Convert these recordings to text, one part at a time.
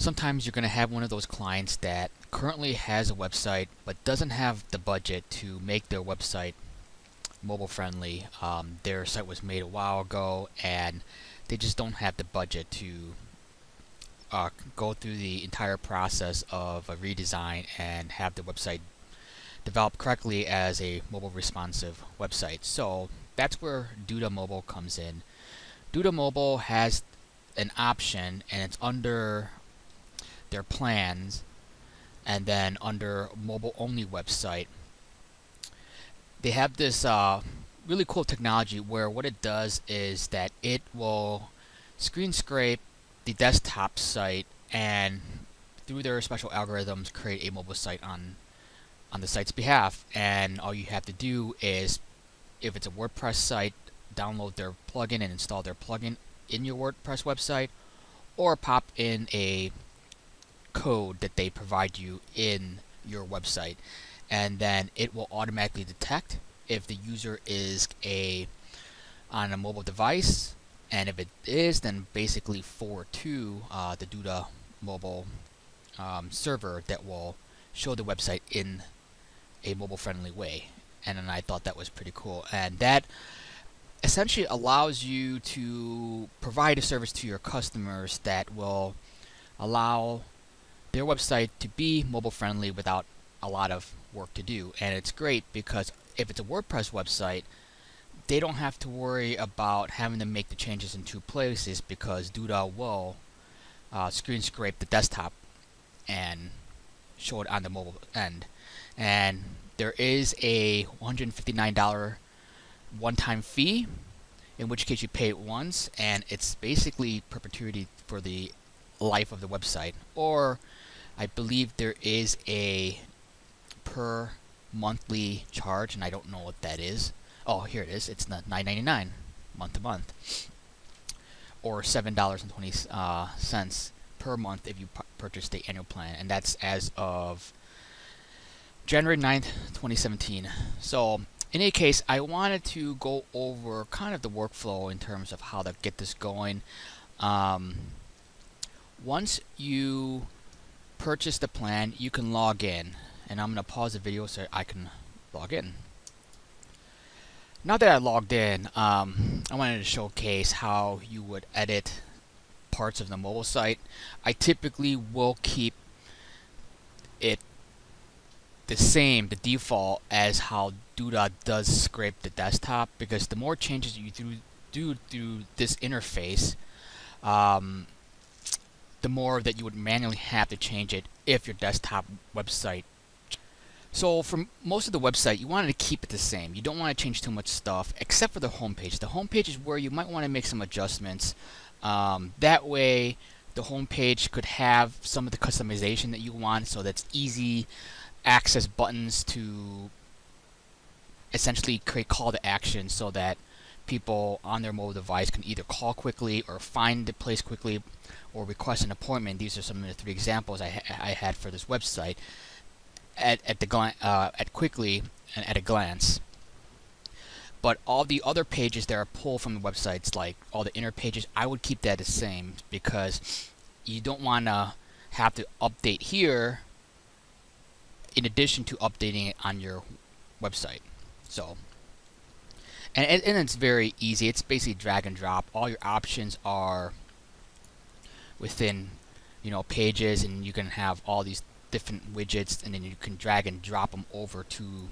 Sometimes you're going to have one of those clients that currently has a website but doesn't have the budget to make their website mobile friendly. Their site was made a while ago and they just don't have the budget to go through the entire process of a redesign and have the website developed correctly as a mobile responsive website. So that's where Duda Mobile comes in. Duda Mobile has an option and it's under their plans, and then under mobile only website they have this really cool technology where what it does is that it will screen scrape the desktop site and through their special algorithms create a mobile site on the site's behalf. And all you have to do is, if it's a WordPress site, download their plugin and install their plugin in your WordPress website, or pop in a code that they provide you in your website, and then it will automatically detect if the user is on a mobile device, and if it is, then basically forward to the Duda mobile server that will show the website in a mobile friendly way. And then I thought that was pretty cool, and that essentially allows you to provide a service to your customers that will allow their website to be mobile friendly without a lot of work to do. And it's great because if it's a WordPress website, they don't have to worry about having to make the changes in two places, because Duda will screen scrape the desktop and show it on the mobile end. And there is a $159 one-time fee, in which case you pay it once, and it's basically perpetuity for the life of the website. Or I believe there is a per monthly charge, and I don't know what that is. Oh, here it is. It's $9.99 month to month, or $7.20 per month if you purchase the annual plan, and that's as of January 9th, 2017. So in any case, I wanted to go over kind of the workflow in terms of how to get this going. Once you purchase the plan, you can log in, and I'm going to pause the video so I can log in. Now that I logged in, I wanted to showcase how you would edit parts of the mobile site. I typically will keep it the same, the default, as how Duda does scrape the desktop, because the more changes you do through this interface, the more that you would manually have to change it if your desktop website. So for most of the website, you wanted to keep it the same. You don't want to change too much stuff, except for the homepage. The homepage is where you might want to make some adjustments. That way, the homepage could have some of the customization that you want, so that's easy access buttons to essentially create call to action, so that people on their mobile device can either call quickly or find the place quickly or request an appointment. These are some of the 3 examples I had for this website at quickly and at a glance. But all the other pages that are pulled from the websites, like all the inner pages, I would keep that the same, because you don't want to have to update here in addition to updating it on your website. So, and it's very easy. It's basically drag and drop. All your options are within, pages, and you can have all these different widgets, and then you can drag and drop them over to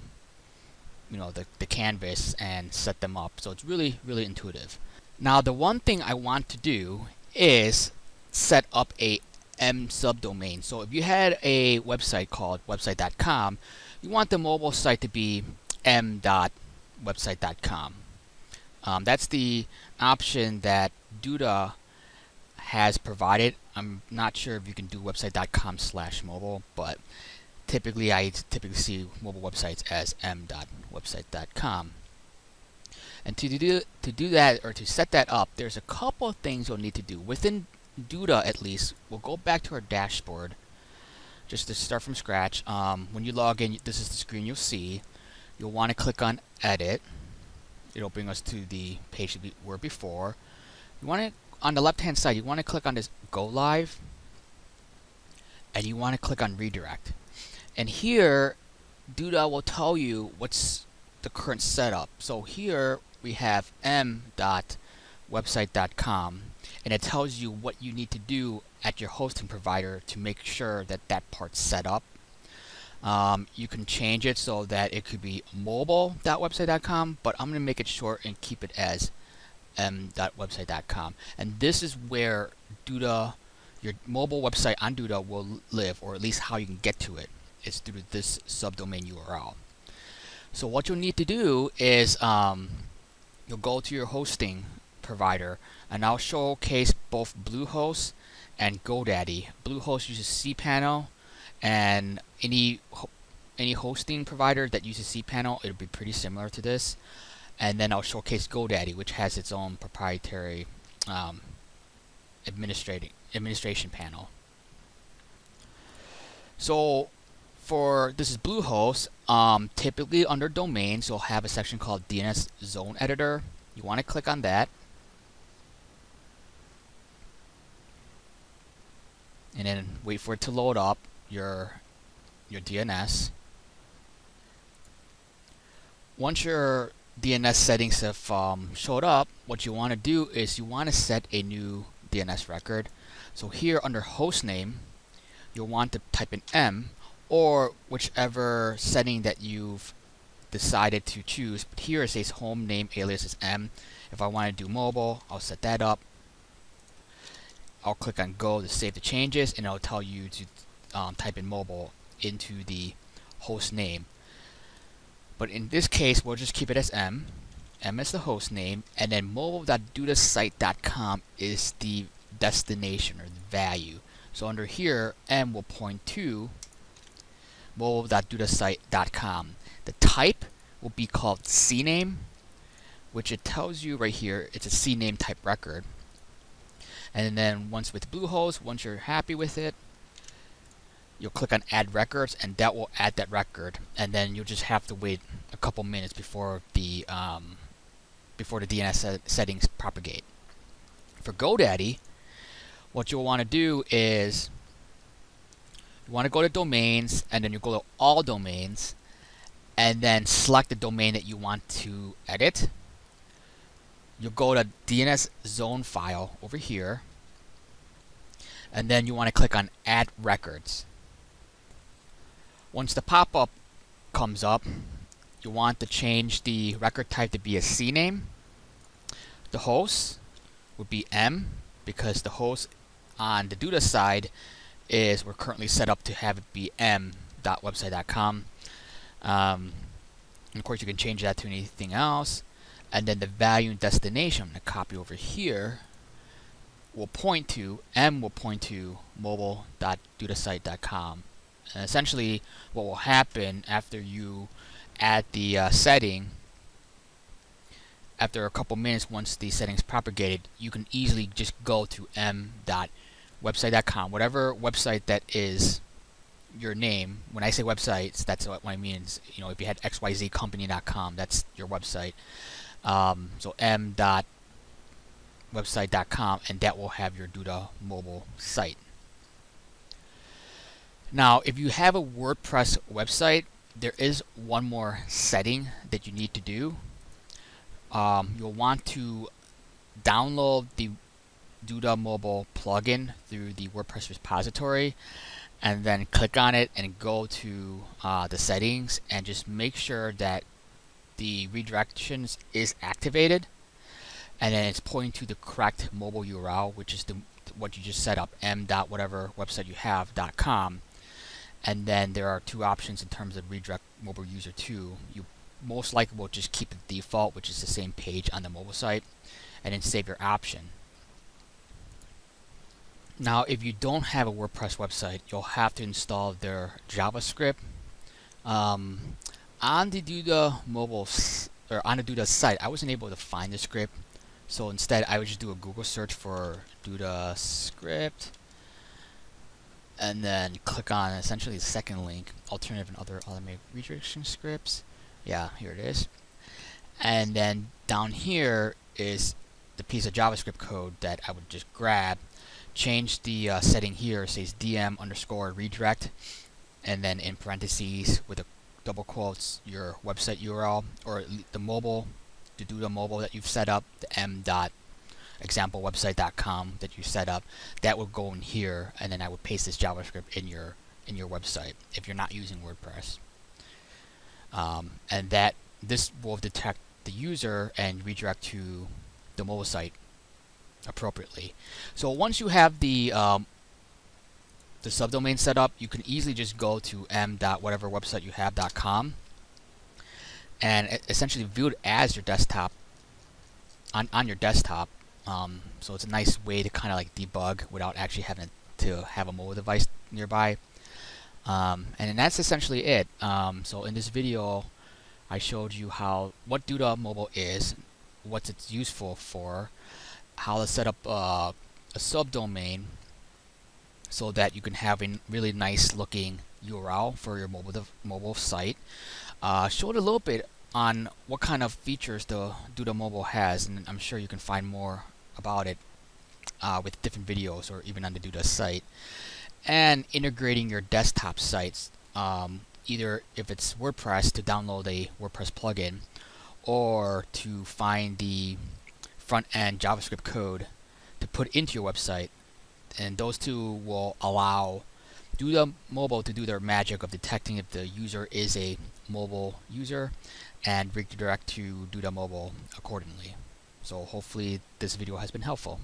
the canvas and set them up. So it's really, really intuitive. Now, the one thing I want to do is set up a M subdomain. So if you had a website called website.com, you want the mobile site to be m.website.com. That's the option that Duda has provided. I'm not sure if you can do website.com/mobile, but typically I see mobile websites as m.website.com. And to do that, or to set that up, there's a couple of things you'll need to do within Duda. At least we'll go back to our dashboard just to start from scratch. When you log in, this is the screen you'll see. You'll want to click on Edit. It'll bring us to the page we were before. You want to, on the left hand side, you want to click on this Go Live. and you want to click on redirect. And here, Duda will tell you what's the current setup. So here we have m.website.com, and it tells you what you need to do at your hosting provider to make sure that that part's set up. You can change it so that it could be mobile.website.com, but I'm going to make it short and keep it as m.website.com. And this is where Duda, your mobile website on Duda will live, or at least how you can get to it is through this subdomain URL. So what you'll need to do is you'll go to your hosting provider, and I'll showcase both Bluehost and GoDaddy. Bluehost uses cPanel, and any hosting provider that uses cPanel, it'll be pretty similar to this. And then I'll showcase GoDaddy, which has its own proprietary administration panel. So for this is Bluehost. Typically under domains, you'll have a section called DNS Zone Editor. You want to click on that, and then wait for it to load up your DNS. Once your DNS settings have showed up, what you want to do is you want to set a new DNS record. So here under hostname, you'll want to type in M, or whichever setting that you've decided to choose. But here it says home name alias is M. If I want to do mobile, I'll set that up. I'll click on go to save the changes, and it'll tell you to type in mobile into the host name. But in this case, we'll just keep it as M. M is the host name, and then mobile.dudasite.com is the destination or the value. So under here, M will point to mobile.dudasite.com. The type will be called CNAME, which it tells you right here it's a CNAME type record. And then once with Bluehost, once you're happy with it, you'll click on add records, and that will add that record. And then you'll just have to wait a couple minutes before the DNS settings propagate. For GoDaddy, what you'll want to do is you want to go to domains, and then you go to all domains, and then select the domain that you want to edit. You'll go to DNS zone file over here, and then you want to click on add records. Once the pop-up comes up, you want to change the record type to be a CNAME. The host would be M, because the host on the Duda side is we're currently set up to have it be m.website.com. And of course, you can change that to anything else. And then the value and destination, I'm going to copy over here, will point to mobile.dudasite.com. And essentially, what will happen after you add the setting, after a couple minutes, once the settings propagated, you can easily just go to m.website.com, whatever website that is your name. When I say websites, that's what I mean. You know, if you had xyzcompany.com, that's your website. So m.website.com, and that will have your Duda mobile site. Now, if you have a WordPress website, there is one more setting that you need to do. You'll want to download the Duda mobile plugin through the WordPress repository, and then click on it and go to the settings, and just make sure that the redirections is activated, and then it's pointing to the correct mobile URL, which is what you just set up, m.whatever website you have.com. And then there are two options in terms of redirect mobile user to. You most likely will just keep the default, which is the same page on the mobile site, and then save your option. Now, if you don't have a WordPress website, you'll have to install their JavaScript. On the Duda mobile or on the Duda site, I wasn't able to find the script, so instead I would just do a Google search for Duda script, and then click on essentially the second link, alternative and other automated redirection scripts. Yeah, here it is. And then down here is the piece of JavaScript code that I would just grab change the setting here. It says DM underscore redirect, and then in parentheses with a double quotes your website URL or the mobile, to do the mobile that you've set up, the m.examplewebsite.com that you set up, that would go in here, and then I would paste this JavaScript in your website if you're not using WordPress. And that this will detect the user and redirect to the mobile site appropriately. So once you have the subdomain set up, you can easily just go to m.whateverwebsiteyouhave.com and essentially view it as your desktop on your desktop. So it's a nice way to kind of like debug without actually having to have a mobile device nearby. And then that's essentially it. So in this video, I showed you what Duda Mobile is, what it's useful for, how to set up a subdomain so that you can have a really nice looking URL for your mobile site. Showed a little bit on what kind of features the Duda Mobile has, and I'm sure you can find more about it with different videos or even on the Duda site. And integrating your desktop sites, either if it's WordPress, to download a WordPress plugin, or to find the front-end JavaScript code to put into your website. And those two will allow Duda Mobile to do their magic of detecting if the user is a mobile user and redirect to Duda Mobile accordingly. So hopefully this video has been helpful.